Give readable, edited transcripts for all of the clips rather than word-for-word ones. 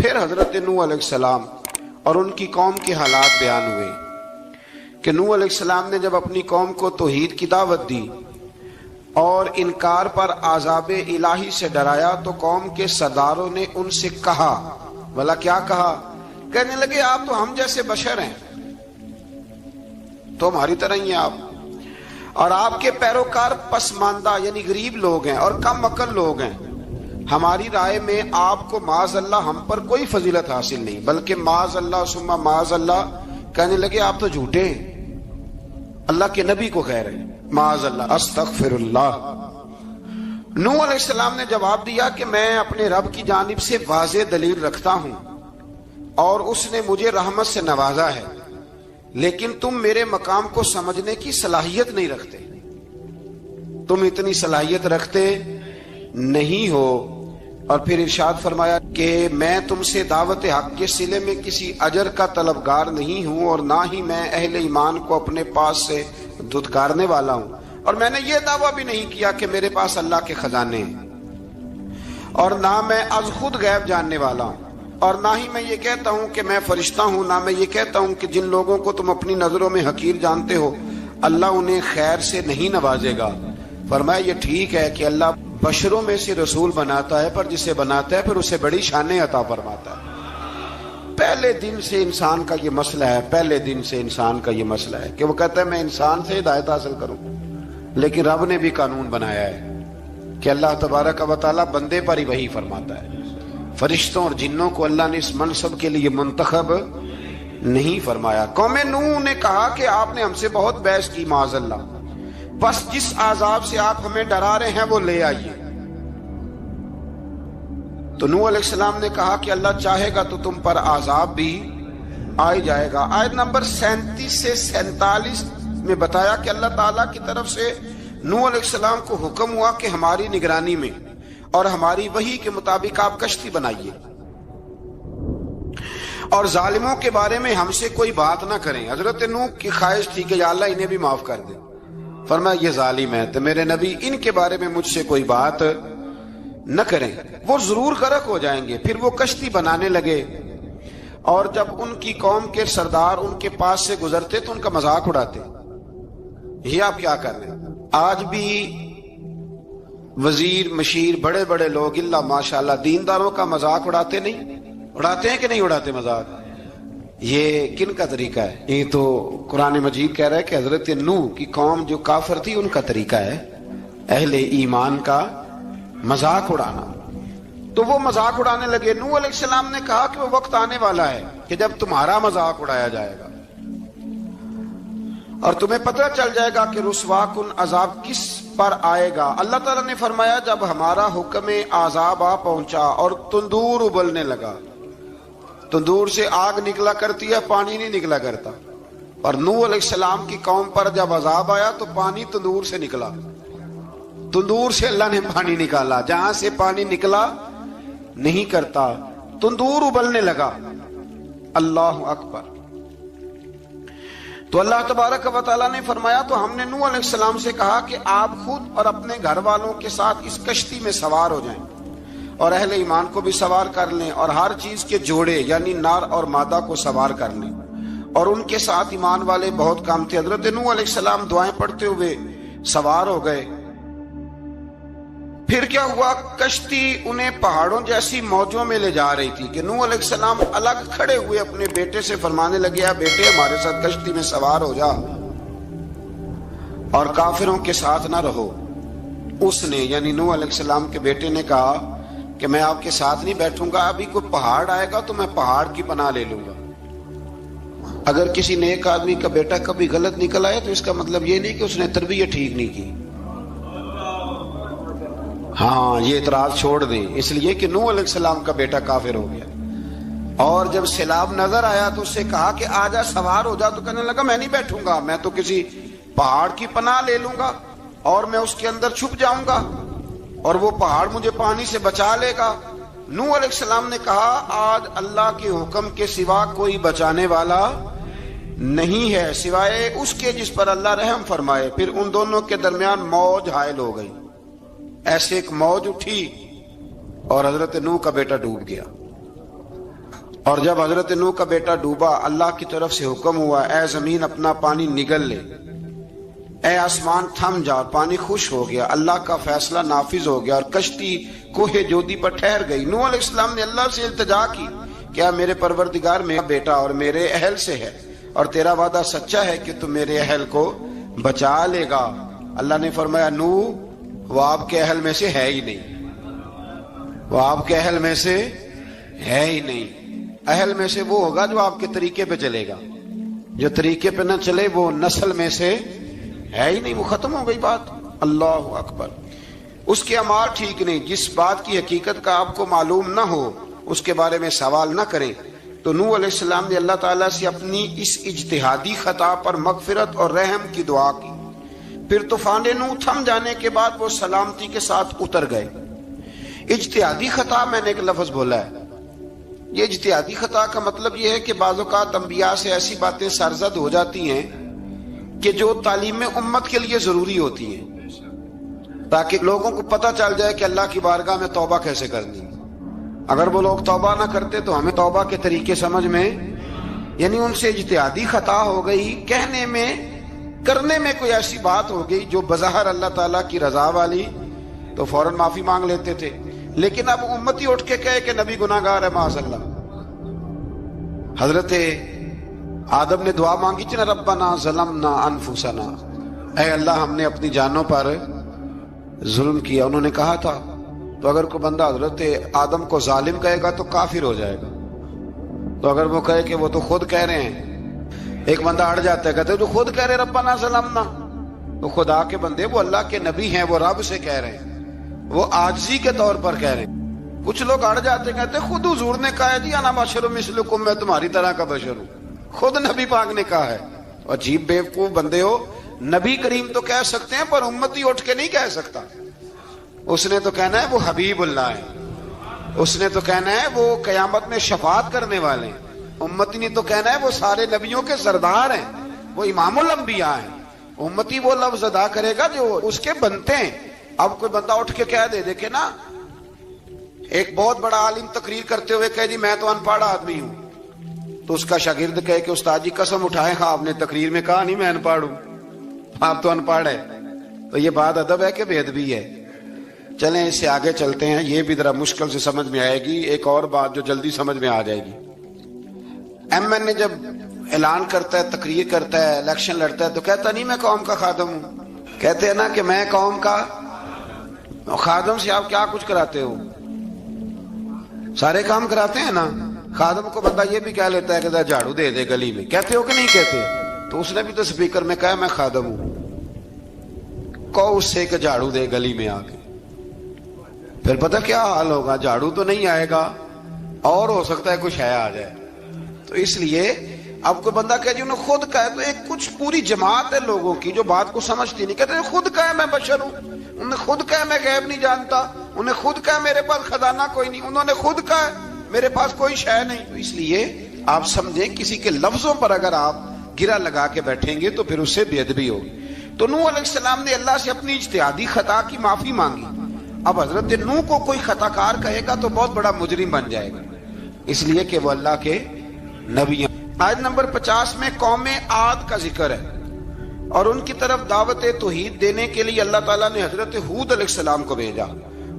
پھر حضرت نوح علیہ السلام اور ان کی قوم کے حالات بیان ہوئے کہ نوح علیہ السلام نے جب اپنی قوم کو توحید کی دعوت دی اور انکار پر عذاب الہی سے ڈرایا تو قوم کے سرداروں نے ان سے کہا، بھلا کیا کہا؟ کہنے لگے آپ تو ہم جیسے بشر ہیں، تو ہماری طرح ہی ہیں آپ، اور آپ کے پیروکار پسماندہ یعنی غریب لوگ ہیں اور کم عقل لوگ ہیں، ہماری رائے میں آپ کو معاذ اللہ ہم پر کوئی فضیلت حاصل نہیں، بلکہ معاذ اللہ ثم معاذ اللہ۔ کہنے لگے آپ تو جھوٹے ہیں، اللہ کے نبی کو کہہ رہے ہیں معاذ اللہ، استغفر اللہ۔ نوح علیہ السلام نے جواب دیا کہ میں اپنے رب کی جانب سے واضح دلیل رکھتا ہوں اور اس نے مجھے رحمت سے نوازا ہے، لیکن تم میرے مقام کو سمجھنے کی صلاحیت نہیں رکھتے، تم اتنی صلاحیت رکھتے نہیں ہو۔ اور پھر ارشاد فرمایا کہ میں تم سے دعوت حق کے صلے میں کسی اجر کا طلبگار نہیں ہوں اور نہ ہی میں اہل ایمان کو اپنے پاس سے دھتکارنے والا ہوں، اور میں نے یہ دعویٰ بھی نہیں کیا کہ میرے پاس اللہ کے خزانے ہیں، اور نہ میں از خود غیب جاننے والا ہوں، اور نہ ہی میں یہ کہتا ہوں کہ میں فرشتہ ہوں، نہ میں یہ کہتا ہوں کہ جن لوگوں کو تم اپنی نظروں میں حقیر جانتے ہو اللہ انہیں خیر سے نہیں نوازے گا۔ فرمایا یہ ٹھیک ہے کہ اللہ بشروں میں سے رسول بناتا ہے، پر جسے بناتا ہے پھر اسے بڑی شانیں عطا فرماتا ہے۔ پہلے دن سے انسان کا یہ مسئلہ ہے، پہلے دن سے انسان کا یہ مسئلہ ہے کہ وہ کہتا ہے میں انسان سے ہدایت حاصل کروں، لیکن رب نے بھی قانون بنایا ہے کہ اللہ تبارک و تعالیٰ بندے پر ہی وحی فرماتا ہے، فرشتوں اور جنوں کو اللہ نے اس منصب کے لیے منتخب نہیں فرمایا۔ قوم نوح نے کہا کہ آپ نے ہم سے بہت بحث کی معاذ اللہ، بس جس عذاب سے آپ ہمیں ڈرا رہے ہیں وہ لے آئیے۔ تو نوح علیہ السلام نے کہا کہ اللہ چاہے گا تو تم پر عذاب بھی آ جائے گا۔ آیت نمبر 37 سے 47 میں بتایا کہ اللہ تعالیٰ کی طرف سے نوح علیہ السلام کو حکم ہوا کہ ہماری نگرانی میں اور ہماری وحی کے مطابق آپ کشتی بنائیے، اور ظالموں کے بارے میں ہم سے کوئی بات نہ کریں۔ حضرت نوح کی خواہش تھی کہ یا اللہ انہیں بھی معاف کر دے، فرمایا یہ ظالم ہے تو میرے نبی ان کے بارے میں مجھ سے کوئی بات نہ کریں، وہ ضرور غرق ہو جائیں گے۔ پھر وہ کشتی بنانے لگے، اور جب ان کی قوم کے سردار ان کے پاس سے گزرتے تو ان کا مذاق اڑاتے۔ یہ آپ کیا کر رہے ہیں؟ آج بھی وزیر مشیر بڑے بڑے لوگ اللہ ماشاءاللہ دینداروں کا مذاق اڑاتے نہیں؟ اڑاتے ہیں کہ نہیں اڑاتے مذاق؟ یہ کن کا طریقہ ہے؟ یہ تو قرآن مجید کہہ رہا ہے کہ حضرت نوح کی قوم جو کافر تھی ان کا طریقہ ہے اہل ایمان کا مذاق اڑانا۔ تو وہ مذاق اڑانے لگے۔ نوح علیہ السلام نے کہا کہ وہ وقت آنے والا ہے کہ جب تمہارا مذاق اڑایا جائے گا اور تمہیں پتہ چل جائے گا کہ رسوا کن عذاب کس پر آئے گا۔ اللہ تعالیٰ نے فرمایا جب ہمارا حکم عذاب آ پہنچا اور تندور ابلنے لگا، تندور سے آگ نکلا کرتی ہے، پانی نہیں نکلا کرتا، اور نوح علیہ السلام کی قوم پر جب عذاب آیا تو پانی تندور سے نکلا، تندور سے اللہ نے پانی نکالا، جہاں سے پانی نکلا نہیں کرتا، تندور ابلنے لگا۔ اللہ اکبر۔ تو اللہ تبارک و تعالیٰ نے فرمایا تو ہم نے نوح علیہ السلام سے کہا کہ آپ خود اور اپنے گھر والوں کے ساتھ اس کشتی میں سوار ہو جائیں اور اہل ایمان کو بھی سوار کر لیں، اور ہر چیز کے جوڑے یعنی نر اور مادہ کو سوار کر لیں، اور ان کے ساتھ ایمان والے بہت کام تھے۔ حضرت نوح علیہ السلام دعائیں پڑھتے ہوئے سوار ہو گئے۔ پھر کیا ہوا؟ کشتی انہیں پہاڑوں جیسی موجوں میں لے جا رہی تھی کہ نوح علیہ السلام الگ کھڑے ہوئے اپنے بیٹے سے فرمانے لگے اے بیٹے ہمارے ساتھ کشتی میں سوار ہو جا اور کافروں کے ساتھ نہ رہو۔ اس نے یعنی نوح علیہ السلام کے بیٹے نے کہا کہ میں آپ کے ساتھ نہیں بیٹھوں گا، ابھی کوئی پہاڑ آئے گا تو میں پہاڑ کی پناہ لے لوں گا۔ اگر کسی نیک آدمی کا بیٹا کبھی غلط نکل آیا تو اس کا مطلب یہ نہیں کہ اس نے تربیت ٹھیک نہیں کی، ہاں یہ اعتراض چھوڑ دیں، اس لیے کہ نوح علیہ السلام کا بیٹا کافر ہو گیا، اور جب سیلاب نظر آیا تو اس سے کہا کہ آجا سوار ہو جا، تو کہنے لگا میں نہیں بیٹھوں گا، میں تو کسی پہاڑ کی پناہ لے لوں گا اور میں اس کے اندر چھپ جاؤں گا اور وہ پہاڑ مجھے پانی سے بچا لے گا۔ نوح علیہ السلام نے کہا آج اللہ کے حکم کے سوا کوئی بچانے والا نہیں ہے سوائے اس کے جس پر اللہ رحم فرمائے۔ پھر ان دونوں کے درمیان موج حائل ہو گئی، ایسے ایک موج اٹھی اور حضرت نوح کا بیٹا ڈوب گیا۔ اور جب حضرت نوح کا بیٹا ڈوبا، اللہ کی طرف سے حکم ہوا اے زمین اپنا پانی نگل لے، اے آسمان تھم جا، پانی خوش ہو گیا، اللہ کا فیصلہ نافذ ہو گیا اور کشتی کوہ جودی پر ٹھہر گئی۔ نوح علیہ السلام نے اللہ سے التجا کی، کیا میرے پروردگار میرا بیٹا اور میرے اہل سے ہے اور تیرا وعدہ سچا ہے کہ تم میرے اہل کو بچا لے گا؟ اللہ نے فرمایا نوح وہ آپ کے اہل میں سے ہے ہی نہیں، وہ آپ کے اہل میں سے ہے ہی نہیں۔ اہل میں سے وہ ہوگا جو آپ کے طریقے پہ چلے گا، جو طریقے پہ نہ چلے وہ نسل میں سے ہے ہی نہیں، وہ ختم ہو گئی بات۔ اللہ اکبر۔ اس کے اعمال ٹھیک نہیں، جس بات کی حقیقت کا آپ کو معلوم نہ ہو اس کے بارے میں سوال نہ کریں۔ تو نوح علیہ السلام نے اللہ تعالیٰ سے اپنی اس اجتہادی خطا پر مغفرت اور رحم کی دعا کی۔ پھر طوفان نوح تھم جانے کے بعد وہ سلامتی کے ساتھ اتر گئے۔ اجتہادی خطا میں نے ایک لفظ بولا ہے، یہ اجتہادی خطا کا مطلب یہ ہے کہ بعض اوقات انبیاء سے ایسی باتیں سرزد ہو جاتی ہیں کہ جو تعلیم امت کے لیے ضروری ہوتی ہیں، تاکہ لوگوں کو پتہ چل جائے کہ اللہ کی بارگاہ میں توبہ کیسے کرنی ہے۔ اگر وہ لوگ توبہ نہ کرتے تو ہمیں توبہ کے طریقے سمجھ میں، یعنی ان سے اجتہادی خطا ہو گئی، کہنے میں کرنے میں کوئی ایسی بات ہو گئی جو بظاہر اللہ تعالیٰ کی رضا والی، تو فوراً معافی مانگ لیتے تھے۔ لیکن اب امتی اٹھ کے کہے کہ نبی گناہ گار ہے معاذ اللہ۔ حضرت آدم نے دعا مانگی تھی نا، ربنا ظلمنا انفسنا، اے اللہ ہم نے اپنی جانوں پر ظلم کیا۔ انہوں نے کہا تھا تو اگر کوئی بندہ حضرت آدم کو ظالم کہے گا تو کافر ہو جائے گا، تو اگر وہ کہے کہ وہ تو خود کہہ رہے ہیں، ایک بندہ اڑ جاتا ہے کہتے ہیں تو خود کہہ رہے ربنا ظلمنا، تو خدا کے بندے وہ اللہ کے نبی ہیں، وہ رب سے کہہ رہے ہیں، وہ عاجزی کے طور پر کہہ رہے ہیں۔ کچھ لوگ اڑ جاتے کہتے ہیں خود حضور نے کہا ہے جی انا بشر مثلکم، میں تمہاری طرح کا بشر ہوں، خود نبی پاک نے کہا ہے۔ عجیب بیوقوف بندے ہو، نبی کریم تو کہہ سکتے ہیں پر امتی اٹھ کے نہیں کہہ سکتا۔ اس نے تو کہنا ہے وہ حبیب اللہ ہے، اس نے تو کہنا ہے وہ قیامت میں شفاعت کرنے والے ہیں، امتی نے تو کہنا ہے وہ سارے نبیوں کے سردار ہیں، وہ امام الانبیاء ہیں۔ امتی وہ لفظ ادا کرے گا جو اس کے بنتے ہیں۔ اب کوئی بندہ اٹھ کے کہہ دے، دیکھے نا ایک بہت بڑا عالم تقریر کرتے ہوئے کہے جی میں تو ان پڑھ آدمی ہوں، تو اس کا شاگرد کہے کہ استاد جی قسم اٹھائے ہاں آپ نے تقریر میں کہا نہیں میں ان پڑھ ہوں، آپ تو ان پڑھ ہے، تو یہ بات ادب ہے کہ بے ادبی ہے؟ چلیں اس سے آگے چلتے ہیں، یہ بھی ذرا مشکل سے سمجھ میں آئے گی۔ ایک اور بات جو جلدی سمجھ میں آ جائے گی، ایم این اے جب اعلان کرتا ہے، تقریر کرتا ہے، الیکشن لڑتا ہے تو کہتا نہیں میں قوم کا خادم ہوں، کہتے ہیں نا کہ میں قوم کا خادم سے آپ کیا کچھ کراتے ہو؟ سارے کام کراتے ہیں نا۔ خادم کو بندہ یہ بھی کہہ لیتا ہے کہ جھاڑو دے دے گلی میں، کہتے ہو کہ نہیں کہتے؟ تو اس نے بھی تو سپیکر میں کہا میں خادم ہوں، کہو اس سے کہ جھاڑو دے گلی میں آ کے، پھر پتہ کیا حال ہوگا؟ جھاڑو تو نہیں آئے گا اور ہو سکتا ہے کچھ ہے آ جائے۔ تو اس لیے اب کوئی بندہ کہ جی انہوں نے خود کہا ہے، تو ایک کچھ پوری جماعت ہے لوگوں کی جو بات کو سمجھتی نہیں، کہتے ہیں خود کہا ہے میں بشر ہوں، انہوں نے خود کہا میں غیب نہیں جانتا، انہوں نے خود کہا میرے پاس خزانہ کوئی نہیں، انہوں نے خود کہا میرے پاس کوئی شے نہیں۔ تو اس لیے آپ سمجھیں کسی کے لفظوں پر اگر آپ گرا لگا کے بیٹھیں گے تو پھر اس سے بے ادبی ہوگی۔ تو نوح علیہ السلام نے اللہ سے اپنی اجتہادی خطا کی معافی مانگی۔ اب حضرت نوح کو کوئی خطا کار کہے گا تو بہت بڑا مجرم بن جائے گا، اس لیے کہ وہ اللہ کے نبی ہیں۔ آیت نمبر 50 میں قوم عاد کا ذکر ہے اور ان کی طرف دعوت توحید دینے کے لیے اللہ تعالیٰ نے حضرت ہود علیہ السلام کو بھیجا۔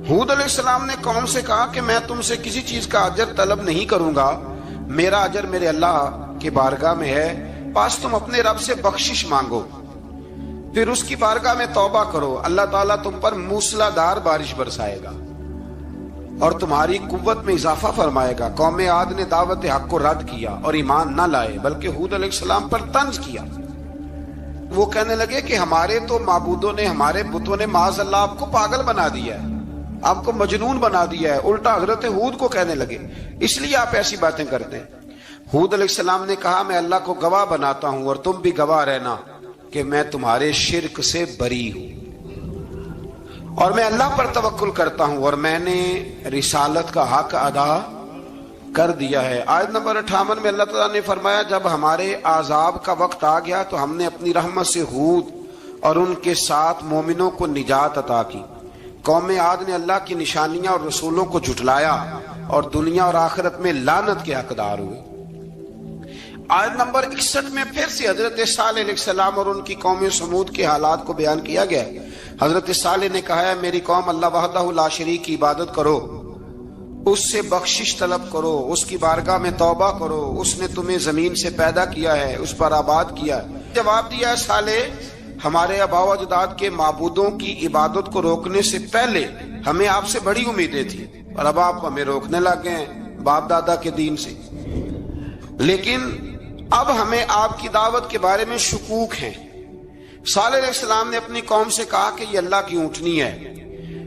ہود علیہ السلام نے قوم سے کہا کہ میں تم سے کسی چیز کا اجر طلب نہیں کروں گا، میرا اجر میرے اللہ کی بارگاہ میں ہے، پاس تم اپنے رب سے بخشش مانگو، پھر اس کی بارگاہ میں توبہ کرو، اللہ تعالیٰ تم پر موسلا دار بارش برسائے گا اور تمہاری قوت میں اضافہ فرمائے گا۔ قوم عاد نے دعوت حق کو رد کیا اور ایمان نہ لائے، بلکہ ہود علیہ السلام پر طنز کیا۔ وہ کہنے لگے کہ ہمارے تو معبودوں نے، ہمارے بتوں نے معاذ اللہ آپ کو پاگل بنا دیا ہے، آپ کو مجنون بنا دیا ہے۔ الٹا حضرت ہود کو کہنے لگے اس لیے آپ ایسی باتیں کرتے ہیں۔ ہود علیہ السلام نے کہا میں اللہ کو گواہ بناتا ہوں اور تم بھی گواہ رہنا کہ میں تمہارے شرک سے بری ہوں اور میں اللہ پر توکل کرتا ہوں اور میں نے رسالت کا حق ادا کر دیا ہے۔ آیت نمبر 58 میں اللہ تعالیٰ نے فرمایا جب ہمارے عذاب کا وقت آ گیا تو ہم نے اپنی رحمت سے ہود اور ان کے ساتھ مومنوں کو نجات عطا کی۔ قوم عاد نے اللہ کی نشانیاں اور رسولوں کو جھٹلایا اور دنیا اور آخرت میں لعنت کے حقدار ہوئے۔ آیت نمبر 61 میں پھر سے حضرت صالح علیہ السلام اور ان کی قوم سمود کے حالات کو بیان کیا گیا۔ حضرت صالح نے کہا ہے میری قوم اللہ وحدہ لا شریک کی عبادت کرو، اس سے بخشش طلب کرو، اس کی بارگاہ میں توبہ کرو، اس نے تمہیں زمین سے پیدا کیا ہے، اس پر آباد کیا ہے۔ جواب دیا ہے صالح ہمارے آباء و اجداد کے معبودوں کی عبادت کو روکنے سے پہلے ہمیں آپ سے بڑی امیدیں تھیں، اور اب آپ ہمیں روکنے لگ گئے ہیں باپ دادا کے دین سے، لیکن اب ہمیں آپ کی دعوت کے بارے میں شکوک ہیں۔ صالح علیہ السلام نے اپنی قوم سے کہا کہ یہ اللہ کی اونٹنی ہے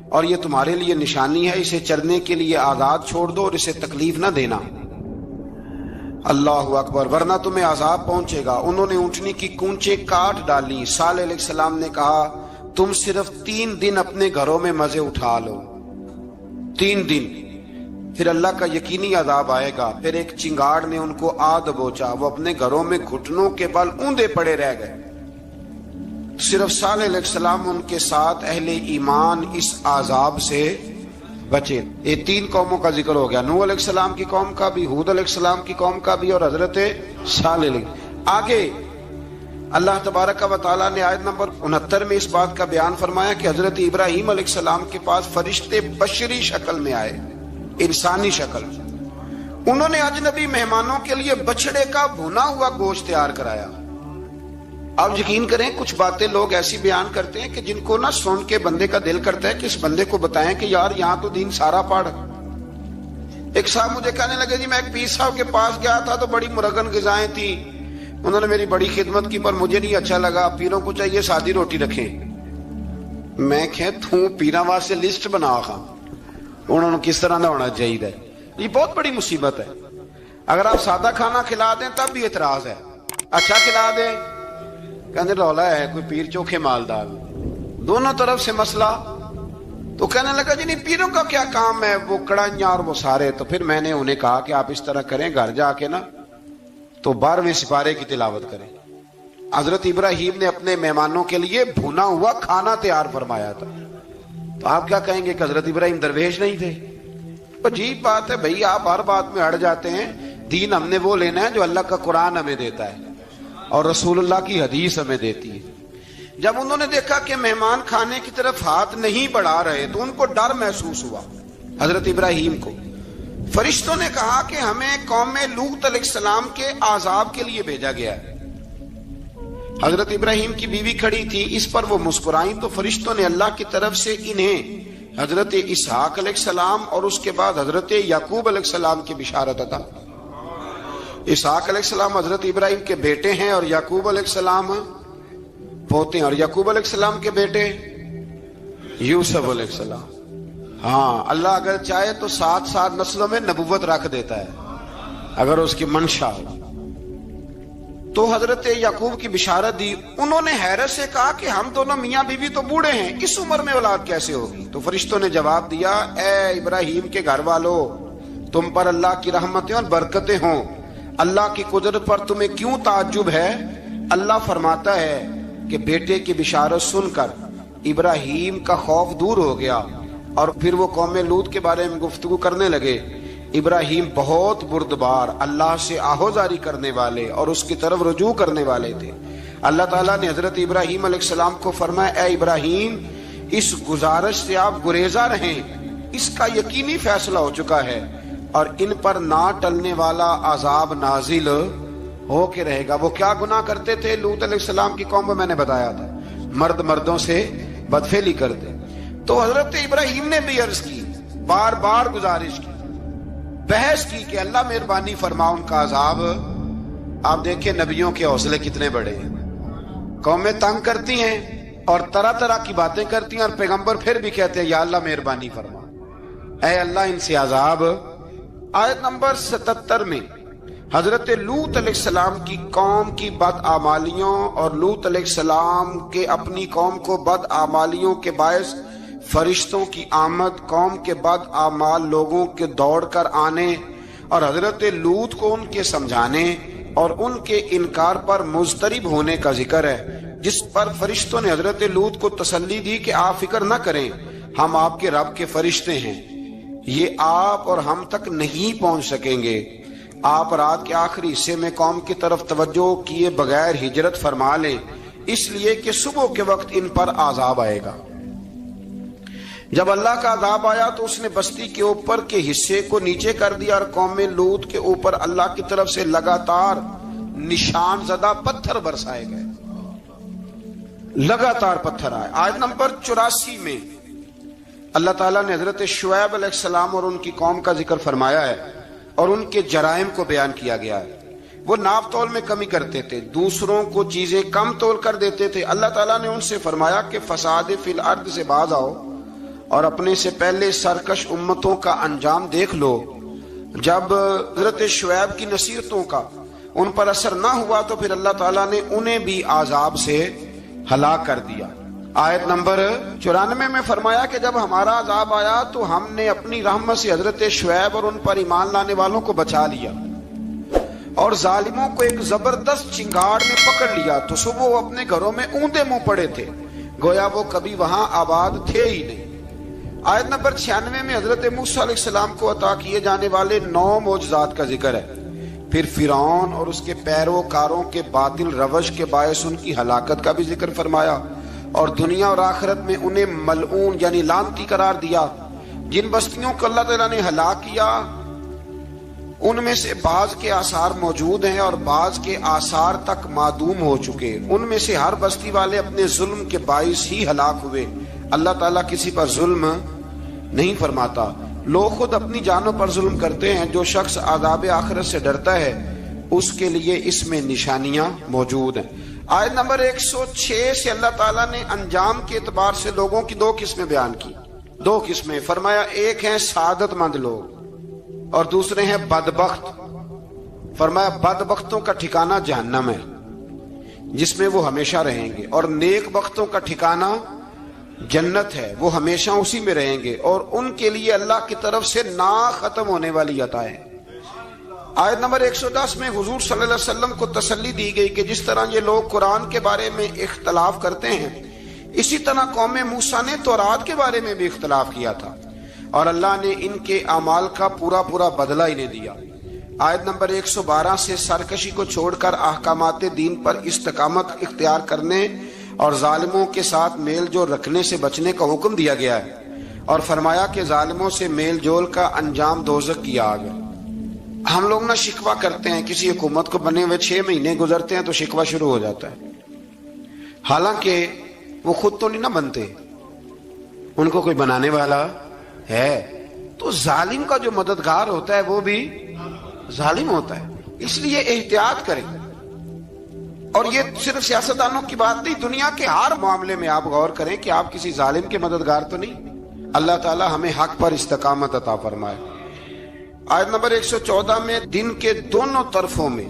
اور یہ تمہارے لیے نشانی ہے، اسے چرنے کے لیے آزاد چھوڑ دو اور اسے تکلیف نہ دینا۔ اللہ اکبر، ورنہ تمہیں عذاب پہنچے گا۔ انہوں نے اونٹنی کی کونچیں کاٹ ڈالی۔ صالح علیہ السلام نے کہا تم صرف 3 دن اپنے گھروں میں مزے اٹھا لو، 3 دن، پھر اللہ کا یقینی عذاب آئے گا۔ پھر ایک چنگاڑ نے ان کو آ دبوچا، وہ اپنے گھروں میں گھٹنوں کے بل اوندے پڑے رہ گئے۔ صرف صالح علیہ السلام ان کے ساتھ اہل ایمان اس عذاب سے بچے۔ یہ 3 قوموں کا ذکر ہو گیا، نوح علیہ السلام کی قوم کا بھی، ہود علیہ السلام کی قوم کا بھی، اور حضرت صالح علیہ۔ آگے اللہ تبارک و تعالیٰ نے آیت نمبر 69 میں اس بات کا بیان فرمایا کہ حضرت ابراہیم علیہ السلام کے پاس فرشتے بشری شکل میں آئے، انسانی شکل۔ انہوں نے اجنبی مہمانوں کے لیے بچڑے کا بھونا ہوا گوشت تیار کرایا۔ اب یقین کریں کچھ باتیں لوگ ایسی بیان کرتے ہیں کہ جن کو نہ سن کے بندے کا دل کرتا ہے کہ اس بندے کو بتائیں کہ یار یہاں تو دین سارا پڑھ۔ ایک صاحب مجھے کہنے لگے جی میں ایک پیر صاحب کے پاس گیا تھا تو بڑی مرغن غذائیں تھیں، انہوں نے میری بڑی خدمت کی پر مجھے نہیں اچھا لگا، پیروں کو چاہیے سادی روٹی رکھیں۔ میں کہ تو پیراں واسطے لسٹ بنا خواہ انہوں نے کس طرح نہ ہونا چاہیے۔ یہ بہت بڑی مصیبت ہے۔ اگر آپ سادہ کھانا کھلا دیں تب بھی اعتراض ہے، اچھا کھلا دیں کہنے رولا ہے کوئی پیر چوکھے مالدار، دونوں طرف سے مسئلہ۔ تو کہنے لگا جی نہیں پیروں کا کیا کام ہے، وہ کڑائیاں اور وہ سارے۔ تو پھر میں نے انہیں کہا کہ آپ اس طرح کریں، گھر جا کے نا تو 12ویں سپارے کی تلاوت کریں۔ حضرت ابراہیم نے اپنے مہمانوں کے لیے بھونا ہوا کھانا تیار فرمایا تھا۔ تو آپ کیا کہیں گے کہ حضرت ابراہیم درویش نہیں تھے؟ عجیب بات ہے بھائی، آپ ہر بات میں اڑ جاتے ہیں۔ دین ہم نے وہ لینا ہے جو اللہ کا قرآن ہمیں دیتا ہے اور رسول اللہ کی حدیث ہمیں دیتی ہے۔ جب انہوں نے دیکھا کہ مہمان کھانے کی طرف ہاتھ نہیں بڑھا رہے تو ان کو ڈر محسوس ہوا۔ حضرت ابراہیم کو فرشتوں نے کہا کہ ہمیں قوم لوط علیہ السلام کے عذاب کے لیے بھیجا گیا ہے۔ حضرت ابراہیم کی بیوی کھڑی تھی، اس پر وہ مسکرائیں تو فرشتوں نے اللہ کی طرف سے انہیں حضرت اسحاق علیہ السلام اور اس کے بعد حضرت یعقوب علیہ السلام کی بشارت عطا۔ اسحاق علیہ السلام حضرت ابراہیم کے بیٹے ہیں اور یعقوب علیہ السلام پوتے ہیں، اور یعقوب علیہ السلام کے بیٹے یوسف علیہ السلام۔ ہاں اللہ اگر چاہے تو 7 نسلوں میں نبوت رکھ دیتا ہے اگر اس کی منشا ہو۔ تو حضرت یعقوب کی بشارت دی۔ انہوں نے حیرت سے کہا کہ ہم دونوں میاں بیوی تو بوڑھے ہیں، اس عمر میں اولاد کیسے ہوگی؟ تو فرشتوں نے جواب دیا اے ابراہیم کے گھر والوں، تم پر اللہ کی رحمتیں اور برکتیں ہوں، اللہ کی قدرت پر تمہیں کیوں تعجب ہے؟ اللہ فرماتا ہے کہ بیٹے کی بشارت سن کر ابراہیم کا خوف دور ہو گیا اور پھر وہ قوم لوط کے بارے میں گفتگو کرنے لگے۔ ابراہیم بہت بردبار، اللہ سے آہوزاری کرنے والے اور اس کی طرف رجوع کرنے والے تھے۔ اللہ تعالیٰ نے حضرت ابراہیم علیہ السلام کو فرمایا اے ابراہیم اس گزارش سے آپ گریزاں رہیں، اس کا یقینی فیصلہ ہو چکا ہے اور ان پر نہ ٹلنے والا عذاب نازل ہو کے رہے گا۔ وہ کیا گناہ کرتے تھے؟ لوط علیہ السلام کی قوم میں میں نے بتایا تھا، مرد مردوں سے بدفعلی کرتے۔ تو حضرت ابراہیم نے بھی عرض کی، بار بار گزارش کی، بحث کی کہ اللہ مہربانی فرما ان کا عذاب۔ آپ دیکھیں نبیوں کے حوصلے کتنے بڑے ہیں۔ قومیں تنگ کرتی ہیں اور طرح طرح کی باتیں کرتی ہیں اور پیغمبر پھر بھی کہتے ہیں یا اللہ مہربانی فرما، اے اللہ ان سے عذاب۔ آیت نمبر 77 میں حضرت لوط علیہ السلام کی قوم کی بدعمالیوں اور لوط علیہ السلام کے اپنی قوم کو بدعمالیوں کے باعث فرشتوں کی آمد، قوم کے بدعمال لوگوں کے دوڑ کر آنے اور حضرت لوط کو ان کے سمجھانے اور ان کے انکار پر مضطرب ہونے کا ذکر ہے، جس پر فرشتوں نے حضرت لوط کو تسلی دی کہ آپ فکر نہ کریں، ہم آپ کے رب کے فرشتے ہیں، یہ آپ اور ہم تک نہیں پہنچ سکیں گے۔ آپ رات کے آخری حصے میں قوم کی طرف توجہ کیے بغیر ہجرت فرما لیں، اس لیے کہ صبح کے وقت ان پر عذاب آئے گا۔ جب اللہ کا عذاب آیا تو اس نے بستی کے اوپر کے حصے کو نیچے کر دیا اور قوم لوط کے اوپر اللہ کی طرف سے لگاتار نشان زدہ پتھر برسائے گئے، لگاتار پتھر آئے۔ آیت نمبر 84 میں اللہ تعالیٰ نے حضرت شعیب علیہ السلام اور ان کی قوم کا ذکر فرمایا ہے اور ان کے جرائم کو بیان کیا گیا ہے۔ وہ ناپ تول میں کمی کرتے تھے، دوسروں کو چیزیں کم تول کر دیتے تھے۔ اللہ تعالیٰ نے ان سے فرمایا کہ فساد فی الارض سے باز آؤ اور اپنے سے پہلے سرکش امتوں کا انجام دیکھ لو۔ جب حضرت شعیب کی نصیحتوں کا ان پر اثر نہ ہوا تو پھر اللہ تعالیٰ نے انہیں بھی عذاب سے ہلاک کر دیا۔ آیت نمبر 94 میں فرمایا کہ جب ہمارا عذاب آیا تو ہم نے اپنی رحمت سے حضرت شعیب اور ان پر ایمان لانے والوں کو بچا لیا اور ظالموں کو ایک زبردست چنگاڑ نے پکڑ لیا تو صبح وہ اپنے گھروں میں اوندے منہ پڑے تھے، گویا وہ کبھی وہاں آباد تھے ہی نہیں۔ آیت نمبر 96 میں حضرت موسیٰ علیہ السلام کو عطا کیے جانے والے 9 معجزات کا ذکر ہے۔ پھر فرعون اور اس کے پیروکاروں کے باطل روش کے باعث ان کی ہلاکت کا بھی ذکر فرمایا اور دنیا اور آخرت میں انہیں ملعون یعنی لعنتی قرار دیا۔ جن بستیوں کو اللہ تعالیٰ نے ہلاک کیا ان میں سے بعض کے آثار موجود ہیں اور بعض کے آثار تک معدوم ہو چکے۔ ان میں سے ہر بستی والے اپنے ظلم کے باعث ہی ہلاک ہوئے۔ اللہ تعالیٰ کسی پر ظلم نہیں فرماتا، لوگ خود اپنی جانوں پر ظلم کرتے ہیں۔ جو شخص عذاب آخرت سے ڈرتا ہے اس کے لیے اس میں نشانیاں موجود ہیں۔ آیت نمبر 106 سے اللہ تعالیٰ نے انجام کے اعتبار سے لوگوں کی 2 قسمیں بیان کی۔ 2 قسمیں فرمایا، ایک ہیں سعادت مند لوگ اور دوسرے ہیں بدبخت۔ فرمایا بدبختوں کا ٹھکانہ جہنم ہے جس میں وہ ہمیشہ رہیں گے، اور نیک بختوں کا ٹھکانہ جنت ہے، وہ ہمیشہ اسی میں رہیں گے اور ان کے لیے اللہ کی طرف سے نا ختم ہونے والی عطائیں۔ آیت نمبر 110 میں حضور صلی اللہ علیہ وسلم کو تسلی دی گئی کہ جس طرح یہ لوگ قرآن کے بارے میں اختلاف کرتے ہیں اسی طرح قوم موسیٰ نے تورات کے بارے میں بھی اختلاف کیا تھا اور اللہ نے ان کے اعمال کا پورا بدلہ انہیں دیا۔ آیت نمبر 112 سے سرکشی کو چھوڑ کر احکامات دین پر استقامت اختیار کرنے اور ظالموں کے ساتھ میل جول رکھنے سے بچنے کا حکم دیا گیا ہے اور فرمایا کہ ظالموں سے میل جول کا انجام دوزخ کی آگ ہے۔ ہم لوگ نہ شکوہ کرتے ہیں، کسی حکومت کو بنے ہوئے 6 مہینے گزرتے ہیں تو شکوہ شروع ہو جاتا ہے، حالانکہ وہ خود تو نہیں نہ بنتے، ان کو کوئی بنانے والا ہے۔ تو ظالم کا جو مددگار ہوتا ہے وہ بھی ظالم ہوتا ہے، اس لیے احتیاط کریں۔ اور یہ صرف سیاستدانوں کی بات نہیں، دنیا کے ہر معاملے میں آپ غور کریں کہ آپ کسی ظالم کے مددگار تو نہیں۔ اللہ تعالی ہمیں حق پر استقامت عطا فرمائے۔ آیت نمبر 114 میں دن کے دونوں طرفوں میں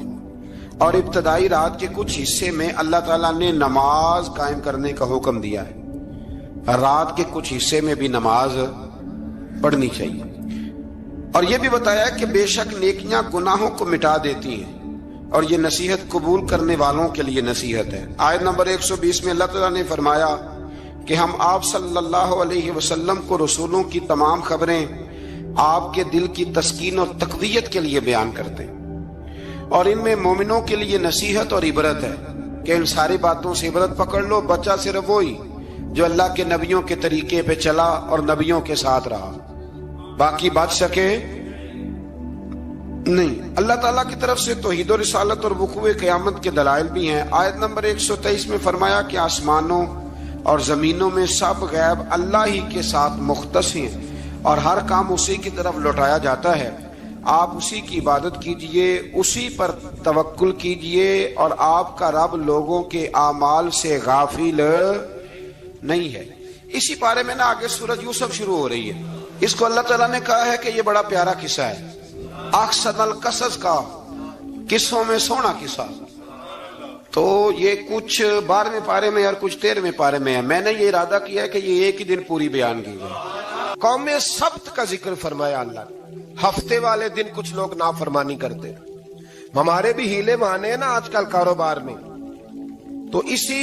اور ابتدائی رات کے کچھ حصے میں اللہ تعالیٰ نے نماز قائم کرنے کا حکم دیا ہے۔ رات کے کچھ حصے میں بھی نماز پڑھنی چاہیے اور یہ بھی بتایا کہ بے شک نیکیاں گناہوں کو مٹا دیتی ہیں اور یہ نصیحت قبول کرنے والوں کے لیے نصیحت ہے۔ آیت نمبر 120 میں اللہ تعالیٰ نے فرمایا کہ ہم آپ صلی اللہ علیہ وسلم کو رسولوں کی تمام خبریں آپ کے دل کی تسکین اور تقویت کے لیے بیان کرتے ہیں اور ان میں مومنوں کے لیے نصیحت اور عبرت ہے کہ ان ساری باتوں سے عبرت پکڑ لو۔ بچہ صرف وہی جو اللہ کے نبیوں کے طریقے پہ چلا اور نبیوں کے ساتھ رہا، باقی بچ سکے نہیں۔ اللہ تعالیٰ کی طرف سے توحید و رسالت اور وقوع قیامت کے دلائل بھی ہیں۔ آیت نمبر 123 میں فرمایا کہ آسمانوں اور زمینوں میں سب غیب اللہ ہی کے ساتھ مختص ہیں اور ہر کام اسی کی طرف لوٹایا جاتا ہے۔ آپ اسی کی عبادت کیجئے، اسی پر توکل کیجئے اور آپ کا رب لوگوں کے اعمال سے غافل نہیں ہے۔ اسی پارے میں نا آگے سورۃ یوسف شروع ہو رہی ہے۔ اس کو اللہ تعالیٰ نے کہا ہے کہ یہ بڑا پیارا قصہ ہے، احسن القصص کا، قصوں میں سونا قصہ۔ تو یہ کچھ 12ویں پارے میں اور کچھ 13ویں پارے میں ہے۔ میں نے یہ ارادہ کیا ہے کہ یہ ایک ہی دن پوری بیان کی جائے۔ قوم سبت کا ذکر فرمایا اللہ نے۔ ہفتے والے دن کچھ لوگ نافرمانی کرتے، ہمارے بھی ہیلے بہانے ہیں نا آج کل کاروبار میں، تو اسی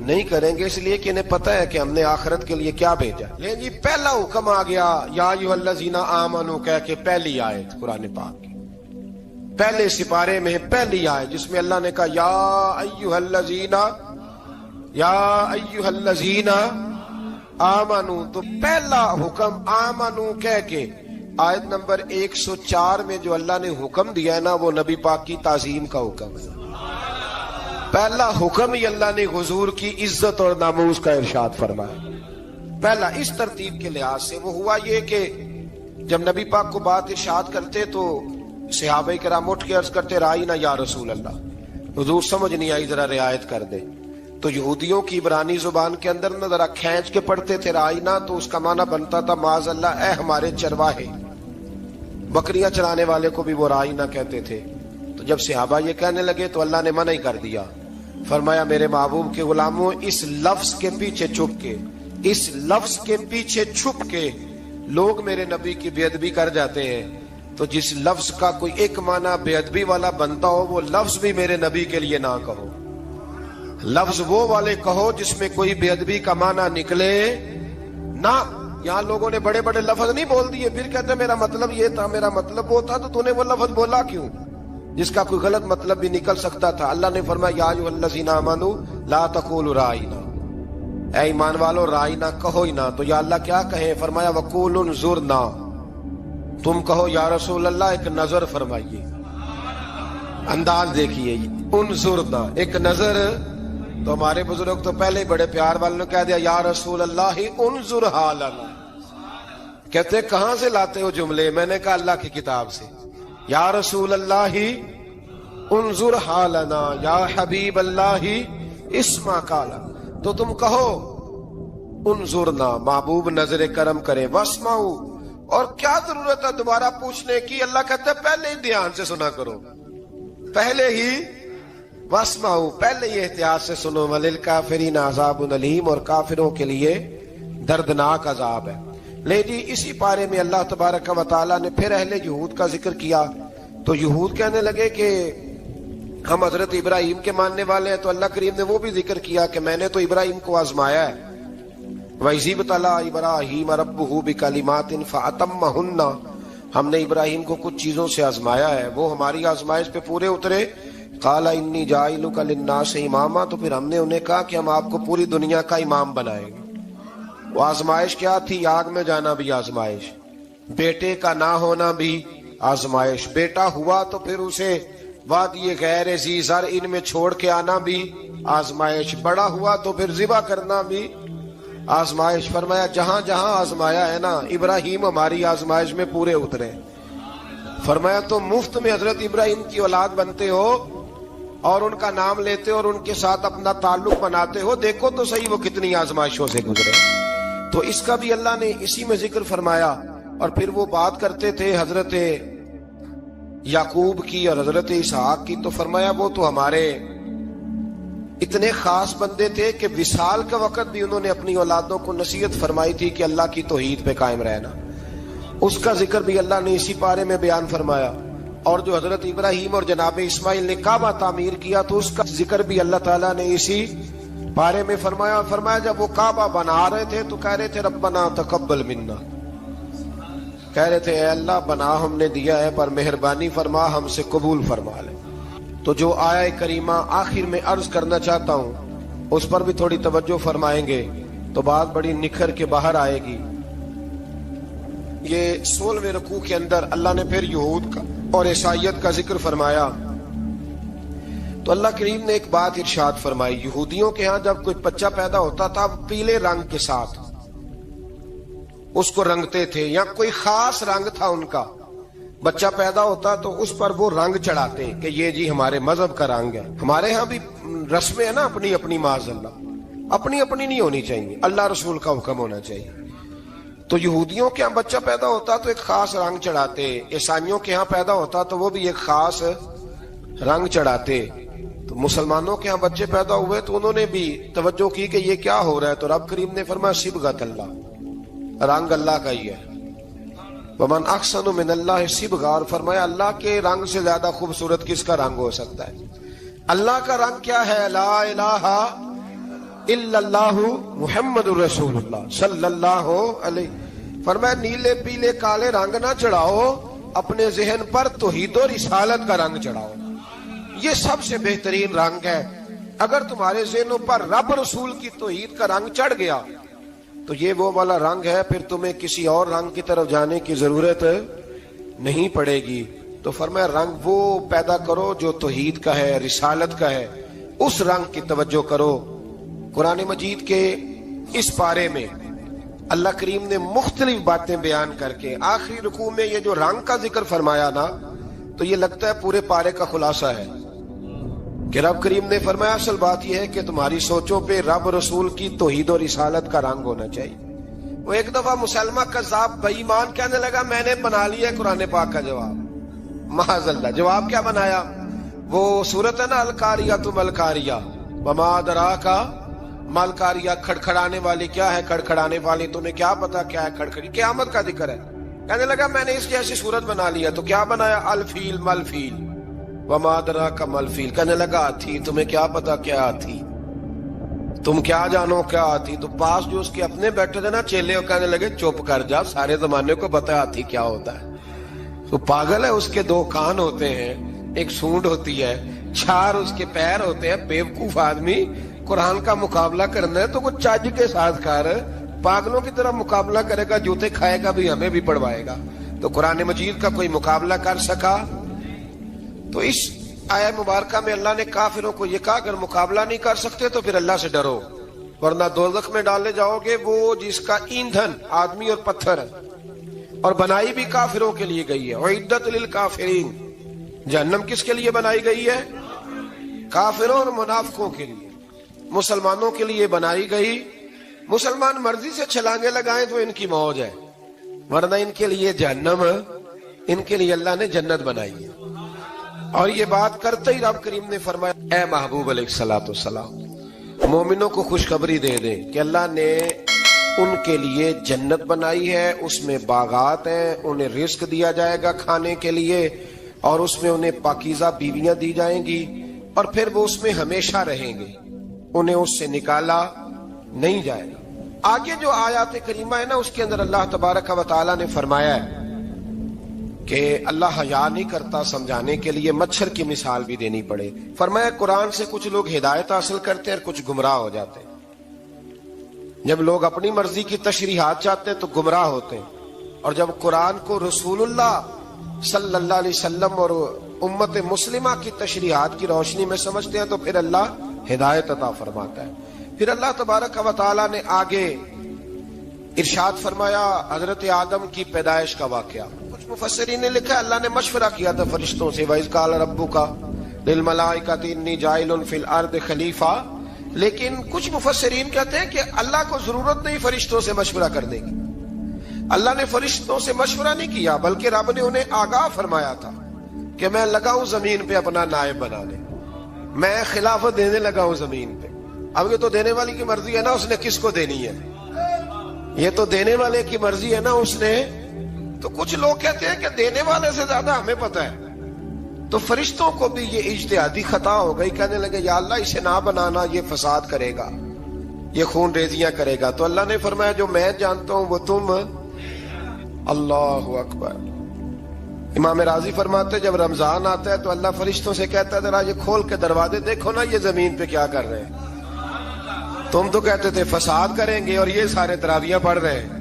نہیں کریں گے، اس لیے کہ انہیں پتہ ہے کہ ہم نے آخرت کے لیے کیا بھیجا۔ لیکن جی پہلا حکم آ گیا یا ایھا الذین آمنوا کہہ کے، پہلی آیت قرآن پاک کی پہلے سپارے میں پہلی آیت جس میں اللہ نے کہا یا ایھا الذین آمنوا، تو پہلا حکم آمنوا کہہ کے آیت نمبر 104 میں جو اللہ نے حکم دیا ہے نا، وہ نبی پاک کی تعظیم کا حکم ہے۔ پہلا حکم ہی اللہ نے حضور کی عزت اور ناموس کا ارشاد فرمایا۔ پہلا اس ترتیب کے لحاظ سے وہ ہوا یہ کہ جب نبی پاک کو بات ارشاد کرتے تو صحابہ کرام اٹھ کے عرض کرتے رائینا یا رسول اللہ، حضور سمجھ نہیں آئی ذرا رعایت کر دے۔ تو یہودیوں کی عبرانی زبان کے اندر نہ ذرا کھینچ کے پڑھتے تھے رائینا، تو اس کا معنی بنتا تھا معاذ اللہ اے ہمارے چرواہے، بکریاں چرانے والے کو بھی وہ رائینا کہتے تھے۔ تو جب صحابہ یہ کہنے لگے تو اللہ نے منع ہی کر دیا، فرمایا میرے محبوب کے غلاموں، اس لفظ کے پیچھے چھپ کے، اس لفظ کے پیچھے چھپ کے لوگ میرے نبی کی بے ادبی کر جاتے ہیں، تو جس لفظ کا کوئی ایک معنی بے ادبی والا بنتا ہو وہ لفظ بھی میرے نبی کے لیے نہ کہو، لفظ وہ والے کہو جس میں کوئی بے ادبی کا معنی نکلے نہ۔ یہاں لوگوں نے بڑے بڑے لفظ نہیں بول دیے، پھر کہتے میرا مطلب یہ تھا، میرا مطلب وہ تھا، تو تو نے وہ لفظ بولا کیوں جس کا کوئی غلط مطلب بھی نکل سکتا تھا؟ اللہ نے فرمایا یا ایھا الذین آمنوا لا تقولوا رائینا، اے ایمان والو رائینا کہو ہی نہ۔ تو یا اللہ کیا کہیں؟ فرمایا وقولوا انظرنا، تم کہو یا رسول اللہ ایک نظر فرمائیے۔ انداز دیکھیے، انظرنا ایک نظر۔ تو ہمارے بزرگ تو پہلے بڑے پیار والوں نے کہہ دیا یا رسول اللہ انظر حالنا، کہتے کہاں سے لاتے ہو جملے؟ میں نے کہا اللہ کی کتاب سے، یا رسول اللہ انظر حالنا یا حبیب اللہ اسمع قالا، تو تم کہو انظرنا، محبوب نظر کرم کرے، واسمعوا، اور کیا ضرورت ہے دوبارہ پوچھنے کی؟ اللہ کہتا ہے پہلے ہی دھیان سے سنا کرو، پہلے ہی واسمعوا، پہلے ہی احتیاط سے سنو، وللکافرین عذاب علیم، اور کافروں کے لیے دردناک عذاب ہے۔ لے جی اسی پارے میں اللہ تبارک و تعالیٰ نے پھر اہل یہود کا ذکر کیا، تو یہود کہنے لگے کہ ہم حضرت ابراہیم کے ماننے والے ہیں، تو اللہ کریم نے وہ بھی ذکر کیا کہ میں نے تو ابراہیم کو آزمایا ہے، وَإِذِ ابْتَلَىٰ إِبْرَاهِيمَ رَبُّهُ بِكَلِمَاتٍ فَأَتَمَّهُنَّ، ہم نے ابراہیم کو کچھ چیزوں سے آزمایا ہے، وہ ہماری آزمائش پہ پورے اترے۔ قَالَ إِنِّي جَاعِلُكَ لِلنَّاسِ إِمَامًا، تو پھر ہم نے انہیں کہا کہ ہم آپ کو پوری دنیا کا امام بنائیں گے۔ وہ آزمائش کیا تھی؟ آگ میں جانا بھی آزمائش، بیٹے کا نہ ہونا بھی آزمائش، بیٹا ہوا تو پھر اسے وادی غیر ذی زرع میں چھوڑ کے آنا بھی آزمائش، بڑا ہوا تو پھر ذبح کرنا بھی آزمائش۔ فرمایا جہاں جہاں آزمایا ہے نا، ابراہیم ہماری آزمائش میں پورے اترے۔ فرمایا تو مفت میں حضرت ابراہیم کی اولاد بنتے ہو اور ان کا نام لیتے ہو اور ان کے ساتھ اپنا تعلق بناتے ہو، دیکھو تو صحیح وہ کتنی آزمائشوں سے گزرے۔ تو اس کا بھی اللہ نے اسی میں ذکر فرمایا۔ اور پھر وہ بات کرتے تھے حضرت یعقوب کی اور حضرت اسحاق کی، تو فرمایا وہ تو ہمارے اتنے خاص بندے تھے کہ وصال کا وقت بھی انہوں نے اپنی اولادوں کو نصیحت فرمائی تھی کہ اللہ کی توحید پہ قائم رہنا، اس کا ذکر بھی اللہ نے اسی پارے میں بیان فرمایا۔ اور جو حضرت ابراہیم اور جناب اسماعیل نے کعبہ تعمیر کیا تو اس کا ذکر بھی اللہ تعالیٰ نے اسی پارے میں فرمایا۔ فرمایا جب وہ کعبہ بنا رہے تھے تو کہہ رہے تھے ربنا تقبل منا، کہہ رہے تھے اے اللہ بنا ہم نے دیا ہے پر مہربانی فرما ہم سے قبول فرما لے۔ تو جو آیہ کریمہ آخر میں عرض کرنا چاہتا ہوں اس پر بھی تھوڑی توجہ فرمائیں گے تو بات بڑی نکھر کے باہر آئے گی۔ یہ 16ویں رکوع کے اندر اللہ نے پھر یہود کا اور عیسائیت کا ذکر فرمایا، تو اللہ کریم نے ایک بات ارشاد فرمائی، یہودیوں کے ہاں جب کوئی بچہ پیدا ہوتا تھا پیلے رنگ کے ساتھ اس کو رنگتے تھے، یا کوئی خاص رنگ تھا ان کا، بچہ پیدا ہوتا تو اس پر وہ رنگ چڑھاتے کہ یہ جی ہمارے مذہب کا رنگ ہے۔ ہمارے ہاں بھی رسمیں ہیں نا اپنی اپنی، معاذ اللہ اپنی اپنی نہیں ہونی چاہیے، اللہ رسول کا حکم ہونا چاہیے۔ تو یہودیوں کے ہاں بچہ پیدا ہوتا تو ایک خاص رنگ چڑھاتے، عیسائیوں کے ہاں پیدا ہوتا تو وہ بھی ایک خاص رنگ چڑھاتے۔ تو مسلمانوں کے ہاں بچے پیدا ہوئے تو انہوں نے بھی توجہ کی کہ یہ کیا ہو رہا ہے، تو رب کریم نے فرمایا صبغۃ اللہ، رنگ اللہ کا ہی ہے، ومن احسن من اللہ صبغہ، اور فرمایا اللہ کے رنگ سے زیادہ خوبصورت کس کا رنگ ہو سکتا ہے؟ اللہ کا رنگ کیا ہے؟ لا الہ الا اللہ محمد رسول اللہ صلی اللہ علیہ. فرمایا نیلے پیلے کالے رنگ نہ چڑھاؤ، اپنے ذہن پر توحید و رسالت کا رنگ چڑھاؤ. یہ سب سے بہترین رنگ ہے. اگر تمہارے ذہنوں پر رب رسول کی توحید کا رنگ چڑھ گیا تو یہ وہ والا رنگ ہے، پھر تمہیں کسی اور رنگ کی طرف جانے کی ضرورت نہیں پڑے گی. تو فرمایا رنگ وہ پیدا کرو جو توحید کا ہے، رسالت کا ہے، اس رنگ کی توجہ کرو. قرآن مجید کے اس پارے میں اللہ کریم نے مختلف باتیں بیان کر کے آخری رکوع میں یہ جو رنگ کا ذکر فرمایا نا، تو یہ لگتا ہے پورے پارے کا خلاصہ ہے کہ رب کریم نے فرمایا اصل بات یہ ہے کہ تمہاری سوچوں پہ رب رسول کی توحید و رسالت کا رنگ ہونا چاہیے. وہ ایک دفعہ مسلمہ کذاب بے ایمان کہنے لگا میں نے بنا لیا ہے قرآن پاک کا جواب. معاذ اللہ. جواب کیا بنایا؟ وہ سورت ہے نا القاریہ تم القاریہ وما ادراک مالکاریہ، کھڑکھڑانے والی. کیا ہے کھڑکھڑانے والی؟ تمہیں کیا پتا کیا ہے کھڑکھڑی؟ قیامت کا ذکر ہے. کہنے لگا میں نے اس جیسی صورت بنا لیا. تو کیا بنایا؟ الفیل ملفیل وما ادراک ملفیل. کہنے لگا ہاتھی. تمہیں کیا پتا کیا ہاتھی؟ تم کیا جانو کیا ہاتھی؟ تو پاس جو اس کے اپنے بیٹھے تھے نا چیلے، وہ کہنے لگے چپ کر جا، سارے زمانے کو پتا ہاتھی کیا ہوتا ہے. تو پاگل ہے، اس کے دو کان ہوتے ہیں، ایک سونڈ ہوتی ہے، چار اس کے پیر ہوتے ہیں. بیوقوف آدمی قرآن کا مقابلہ کرنا ہے تو وہ چج کے ساتھ کر، پاگلوں کی طرح مقابلہ کرے گا، جوتے کھائے گا بھی، ہمیں بھی پڑھوائے گا. تو قرآن مجید کا کوئی مقابلہ کر سکا؟ تو اس آیت مبارکہ میں اللہ نے کافروں کو یہ کہا اگر مقابلہ نہیں کر سکتے تو پھر اللہ سے ڈرو، ورنہ دوزخ میں ڈالے جاؤ گے، وہ جس کا ایندھن آدمی اور پتھر ہے، اور بنائی بھی کافروں کے لیے گئی ہے. اعدت للکافرین. جہنم کس کے لیے بنائی گئی ہے؟ کافروں اور منافقوں کے لیے. مسلمانوں کے لیے بنائی گئی. مسلمان مرضی سے چھلانگے لگائیں تو ان کی موج ہے، ورنہ ان کے لیے جہنم، ان کے لیے اللہ نے جنت بنائی ہے. اور یہ بات کرتے ہی رب کریم نے فرمایا اے محبوب علیہ الصلوۃ والسلام مومنوں کو خوشخبری دے دیں کہ اللہ نے ان کے لیے جنت بنائی ہے، اس میں باغات ہیں، انہیں رزق دیا جائے گا کھانے کے لیے، اور اس میں انہیں پاکیزہ بیویاں دی جائیں گی، اور پھر وہ اس میں ہمیشہ رہیں گے، انہیں اس سے نکالا نہیں جائے گا. آگے جو آیات کریمہ ہے نا، اس کے اندر اللہ تبارک و تعالیٰ نے فرمایا ہے کہ اللہ حیا نہیں کرتا سمجھانے کے لیے مچھر کی مثال بھی دینی پڑے. فرمایا قرآن سے کچھ لوگ ہدایت حاصل کرتے ہیں اور کچھ گمراہ ہو جاتے ہیں. جب لوگ اپنی مرضی کی تشریحات چاہتے ہیں تو گمراہ ہوتے ہیں، اور جب قرآن کو رسول اللہ صلی اللہ علیہ وسلم اور امت مسلمہ کی تشریحات کی روشنی میں سمجھتے ہیں تو پھر اللہ ہدایت عطا فرماتا ہے. پھر اللہ تبارک و تعالیٰ نے آگے ارشاد فرمایا حضرت آدم کی پیدائش کا واقعہ. کچھ مفسرین نے لکھا اللہ نے مشورہ کیا تھا فرشتوں سے، وَإِذْ قَالَ رَبُّكَ لِلْمَلَائِكَةِ إِنِّي جَاعِلٌ فِي الْأَرْضِ خَلِيفَةً. لیکن کچھ مفسرین کہتے ہیں کہ اللہ کو ضرورت نہیں فرشتوں سے مشورہ کرنے کی. اللہ نے فرشتوں سے مشورہ نہیں کیا، بلکہ رب نے انہیں آگاہ فرمایا تھا کہ میں لگا ہوں زمین پہ اپنا نائب بنانے، میں خلافت دینے لگا ہوں زمین پہ. اب یہ تو دینے والی کی مرضی ہے نا، اس نے کس کو دینی ہے، یہ تو دینے والے کی مرضی ہے نا اس نے. تو کچھ لوگ کہتے ہیں کہ دینے والے سے زیادہ ہمیں پتہ ہے. تو فرشتوں کو بھی یہ اجتہادی خطا ہو گئی، کہنے لگے یا اللہ اسے نہ بنانا، یہ فساد کرے گا، یہ خون ریزیاں کرے گا. تو اللہ نے فرمایا جو میں جانتا ہوں وہ تم. اللہ اکبر. امام راضی فرماتے جب رمضان آتا ہے تو اللہ فرشتوں سے کہتا ہے ذرا یہ کھول کے دروازے دیکھو نا یہ زمین پہ کیا کر رہے ہیں. تم تو کہتے تھے فساد کریں گے اور یہ سارے تراویحیں پڑھ رہے ہیں.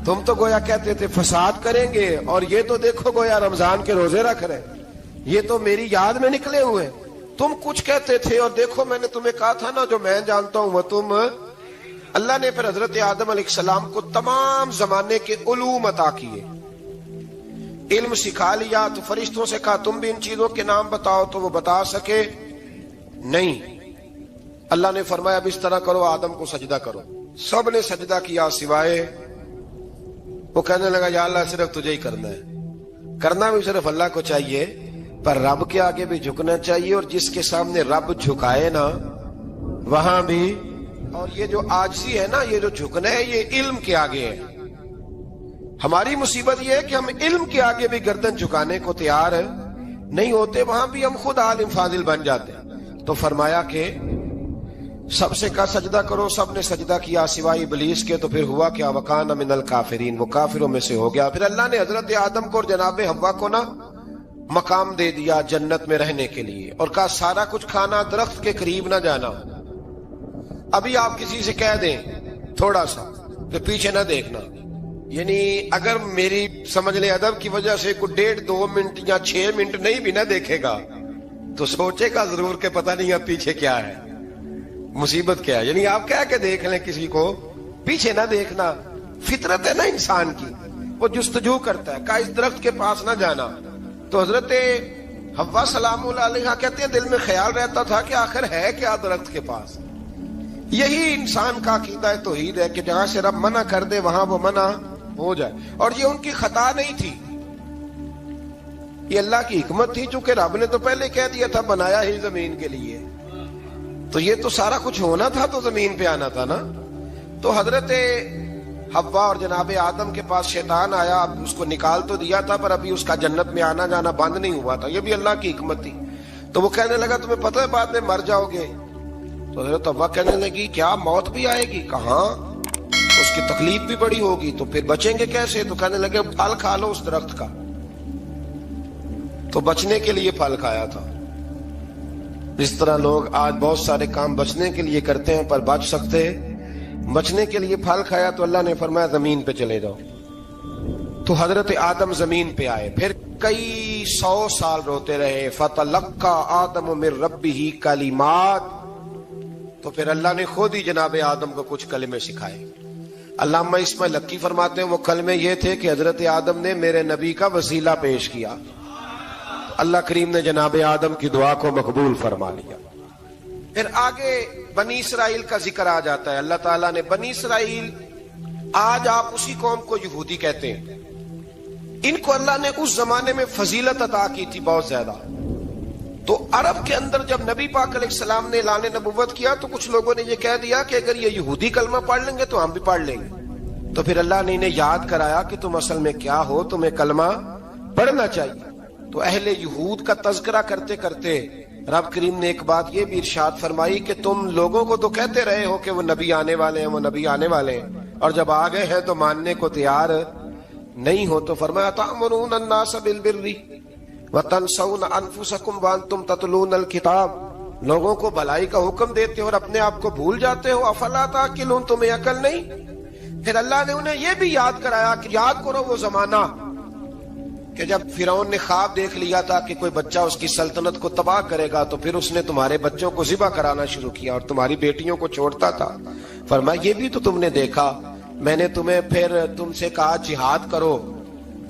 تم تو گویا کہتے تھے فساد کریں گے اور یہ تو دیکھو گویا رمضان کے روزے رکھ رہے ہیں. یہ تو میری یاد میں نکلے ہوئے. تم کچھ کہتے تھے اور دیکھو میں نے تمہیں کہا تھا نا جو میں جانتا ہوں وہ تم. اللہ نے پھر حضرت آدم علیہ السلام کو تمام زمانے کے علوم عطا کیے، علم سکھا لیا. تو فرشتوں سے کہا تم بھی ان چیزوں کے نام بتاؤ، تو وہ بتا سکے نہیں. اللہ نے فرمایا اب اس طرح کرو آدم کو سجدہ کرو. سب نے سجدہ کیا سوائے وہ. کہنے لگا یا اللہ صرف تجھے ہی کرنا ہے. کرنا بھی صرف اللہ کو چاہیے، پر رب کے آگے بھی جھکنا چاہیے، اور جس کے سامنے رب جھکائے نا وہاں بھی. اور یہ جو عاجزی ہے نا، یہ جو جھکنا ہے، یہ علم کے آگے ہے. ہماری مصیبت یہ ہے کہ ہم علم کے آگے بھی گردن جھکانے کو تیار نہیں ہوتے، وہاں بھی ہم خود عالم فاضل بن جاتے ہیں. تو فرمایا کہ سب سے کہا سجدہ کرو، سب نے سجدہ کیا سوائے ابلیس کے، تو پھر ہوا کیا؟ وکان من الکافرین، وہ کافروں میں سے ہو گیا۔ پھر اللہ نے حضرت آدم کو اور جناب حوا کو نا مقام دے دیا جنت میں رہنے کے لیے، اور کہا سارا کچھ کھانا، درخت کے قریب نہ جانا۔ ابھی آپ کسی سے کہہ دیں تھوڑا سا کہ پیچھے نہ دیکھنا، یعنی اگر میری سمجھ لے ادب کی وجہ سے کوئی 1.5-2 منٹ یا 6 منٹ نہیں بھی نہ دیکھے گا تو سوچے گا ضرور کہ پتہ نہیں اب پیچھے کیا ہے، مصیبت کیا ہے۔ یعنی آپ کہہ کے دیکھ لیں کسی کو، پیچھے نہ دیکھنا، فطرت ہے نا انسان کی، وہ جستجو کرتا ہے، کہا اس درخت کے پاس نہ جانا۔ تو حضرت حوا سلام اللہ علیہ کہتے ہیں دل میں خیال رہتا تھا کہ آخر ہے کیا درخت کے پاس۔ یہی انسان کا عقیدہ توحید ہے کہ جہاں سے رب منع کر دے وہاں وہ منع ہو جائے، اور یہ ان کی خطا نہیں تھی، یہ اللہ کی حکمت تھی، چونکہ رب نے تو پہلے کہہ دیا تھا بنایا ہی زمین کے لیے، تو یہ تو سارا کچھ ہونا تھا تو زمین پہ آنا تھا نا۔ تو حضرت حوا اور جناب آدم کے پاس شیطان آیا، اب اس کو نکال تو دیا تھا پر ابھی اس کا جنت میں آنا جانا بند نہیں ہوا تھا، یہ بھی اللہ کی حکمت تھی۔ تو وہ کہنے لگا تمہیں پتہ ہے بعد میں مر جاؤ گے؟ تو حضرت حوا کہنے لگی کیا موت بھی آئے گی؟ کہاں، اس کی تکلیف بھی بڑی ہوگی، تو پھر بچیں گے کیسے؟ تو کہنے لگے پھل کھا لو اس درخت کا، تو بچنے کے لیے پھل کھایا تھا۔ اس طرح لوگ آج بہت سارے کام بچنے کے لیے کرتے ہیں پر بچ سکتے، بچنے کے لیے پھل کھایا تو اللہ نے فرمایا زمین پہ چلے جاؤ۔ تو حضرت آدم زمین پہ آئے، پھر کئی 100 سال روتے رہے۔ فَتَلَقَّى آدَمُ مِن رَبِّهِ کَلِمَاتٍ، تو پھر اللہ نے خود ہی جناب آدم کو کچھ کلمے سکھائے۔ علامہ اسماعیل لکی فرماتے ہیں وہ کلمے یہ تھے کہ حضرت آدم نے میرے نبی کا وسیلہ پیش کیا، اللہ کریم نے جناب آدم کی دعا کو مقبول فرما لیا۔ پھر آگے بنی اسرائیل کا ذکر آ جاتا ہے۔ اللہ تعالیٰ نے بنی اسرائیل، آج آپ اسی قوم کو یہودی کہتے ہیں، ان کو اللہ نے اس زمانے میں فضیلت عطا کی تھی بہت زیادہ۔ تو عرب کے اندر جب نبی پاک علیہ السلام نے اعلان نبوت کیا تو کچھ لوگوں نے یہ کہہ دیا کہ اگر یہ یہودی کلمہ پڑھ لیں گے تو ہم بھی پڑھ لیں گے۔ تو پھر اللہ نے انہیں یاد کرایا کہ تم اصل میں کیا ہو، تمہیں کلمہ پڑھنا چاہیے۔ تو اہل یہود کا تذکرہ کرتے کرتے رب کریم نے ایک بات یہ بھی ارشاد فرمائی کہ تم لوگوں کو تو کہتے رہے ہو کہ وہ نبی آنے والے ہیں، وہ نبی آنے والے ہیں، اور جب آ گئے ہیں تو ماننے کو تیار نہیں ہو۔ تو فرمایا تأمرون الناس بالبر وتنسون انفسکم وانتم تتلون الکتاب، لوگوں کو بھلائی کا حکم دیتے ہو اور اپنے آپ کو بھول جاتے ہو، افلا تعقلون، تمہیں عقل نہیں؟ پھر اللہ نے انہیں یہ بھی یاد کرایا کہ یاد کرو وہ زمانہ کہ جب فرعون نے خواب دیکھ لیا تھا کہ کوئی بچہ اس کی سلطنت کو تباہ کرے گا، تو پھر اس نے تمہارے بچوں کو ذبح کرانا شروع کیا اور تمہاری بیٹیوں کو چھوڑتا تھا۔ فرمایا یہ بھی تو تم نے دیکھا، میں نے تمہیں پھر تم سے کہا جہاد کرو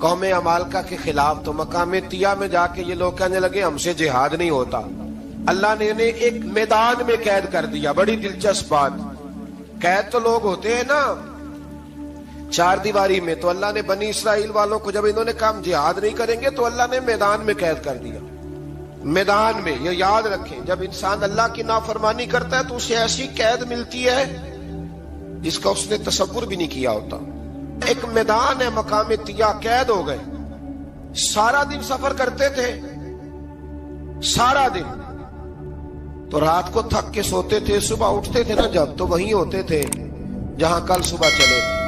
قوم عمالقہ کے خلاف، تو مقام طیہ میں جا کے یہ لوگ کہنے لگے ہم سے جہاد نہیں ہوتا۔ اللہ نے انہیں ایک میدان میں قید کر دیا۔ بڑی دلچسپ بات، قید تو لوگ ہوتے ہیں نا چار دیواری میں، تو اللہ نے بنی اسرائیل والوں کو جب انہوں نے کہا ہم جہاد نہیں کریں گے تو اللہ نے میدان میں قید کر دیا۔ میدان میں، یہ یاد رکھیں، جب انسان اللہ کی نافرمانی کرتا ہے تو اسے ایسی قید ملتی ہے جس کا اس نے تصور بھی نہیں کیا ہوتا۔ ایک میدان ہے مقام طیہ، قید ہو گئے، سارا دن سفر کرتے تھے، سارا دن، تو رات کو تھک کے سوتے تھے، صبح اٹھتے تھے نا جب، تو وہیں ہوتے تھے جہاں کل صبح چلے تھے۔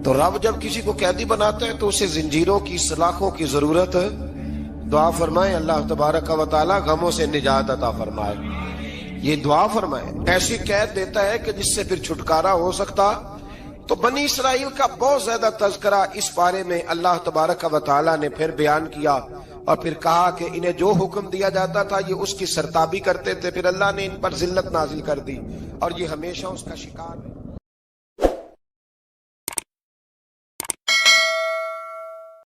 تو رب جب کسی کو قیدی بناتا ہے تو اسے زنجیروں کی، سلاخوں کی ضرورت ہے۔ دعا فرمائے اللہ تبارک و تعالی غموں سے نجات عطا فرمائے، یہ دعا فرمائے، ایسی قید دیتا ہے کہ جس سے پھر چھٹکارا ہو سکتا۔ تو بنی اسرائیل کا بہت زیادہ تذکرہ اس بارے میں اللہ تبارک و تعالی نے پھر بیان کیا، اور پھر کہا کہ انہیں جو حکم دیا جاتا تھا یہ اس کی سرتابی کرتے تھے، پھر اللہ نے ان پر ذلت نازل کر دی اور یہ ہمیشہ اس کا شکار ہے۔